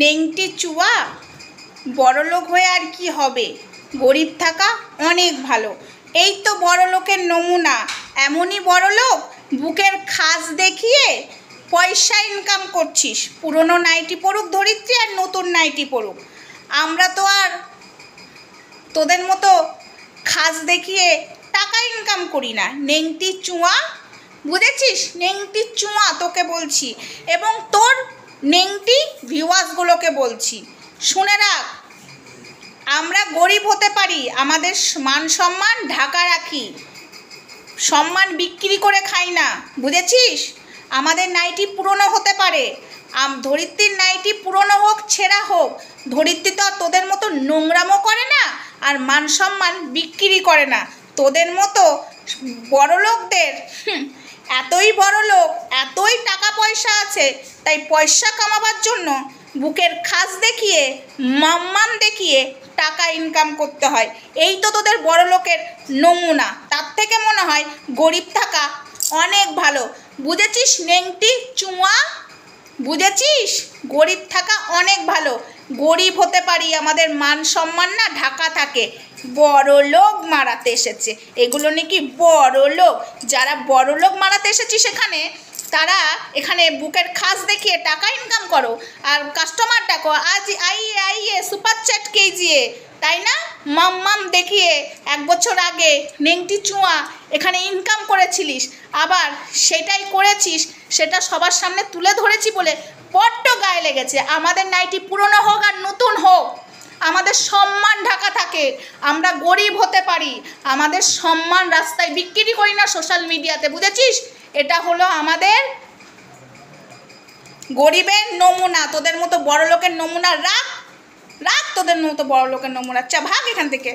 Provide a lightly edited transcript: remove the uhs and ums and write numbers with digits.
নেংটি চুয়া, বড়লোক হয়ে আর কি হবে, গরিব থাকা অনেক ভালো। এই তো বড়লোকের নমুনা। এমনই বড়লোক বুকের খাস দেখিয়ে পয়সা ইনকাম করছিস। পুরনো নাইটি পরুক ধরিত্রী আর নতুন নাইটি পরুক, আমরা তো আর তোদের মতো খাস দেখিয়ে টাকা ইনকাম করি না। নেংটি চুয়া, বুঝেছিস? নেংটি চুয়া তোকে বলছি, এবং তোর নেংটি ভিউয়ার্সগুলোকে বলছি, শুনে রাখ, আমরা গরিব হতে পারি, আমাদের মান সম্মান ঢাকা রাখি, সম্মান বিক্রি করে খাই না, বুঝেছিস? আমাদের নাইটি পুরনো হতে পারে, ধরিত্রীর নাইটি পুরনো হোক ছেঁড়া হোক, ধরিত্রী তো আর তোদের মতো নোংরামো করে না আর মান সম্মান বিক্রি করে না। তোদের মতো বড়লোকদের এতই বড়লোক, এতই টাকা পয়সা আছে, তাই পয়সা কামাবার জন্য বুকের খাস দেখিয়ে, মাম্মাম দেখিয়ে টাকা ইনকাম করতে হয়। এই তো তোদের বড়লোকের নমুনা। তার থেকে মনে হয় গরিব থাকা অনেক ভালো, বুঝেছিস? নেংটি চুয়া, বুঝেছিস? গরিব থাকা অনেক ভালো, গরিব হতে পারি, আমাদের মান সম্মান না ঢাকা থাকে। বড়লোক মারাতে এসেছে, এগুলো নাকি বড়লোক। যারা বড়লোক মারাতে এসেছি সেখানে, তারা এখানে বুকের খাস দেখিয়ে টাকা ইনকাম করো আর কাস্টমার ডাকো, আজ আইয়ে আইয়ে সুপার চ্যাট কেজিয়ে, তাই না? মাম্মাম দেখিয়ে 1 বছর আগে নেংটি চুয়া এখানে ইনকাম করেছিলিস, আবার সেটাই করেছিস, সেটা সবার সামনে তুলে ধরেছি বলে বড্ড গায়ে লেগেছে। আমাদের নাইটি পুরনো হোক আর নতুন হোক, আমাদের সম্মান ঢাকা থাকে, আমরা গরিব হতে পারি, আমাদের সম্মান রাস্তায় বিক্রি করি না সোশ্যাল মিডিয়াতে, বুঝেছিস? এটা হলো আমাদের গরিবের নমুনা। তোদের মতো বড়লোকের নমুনা রাখ, রাখ তোদের মতো বড়লোকের নমুনা, চা ভাগ এখান থেকে।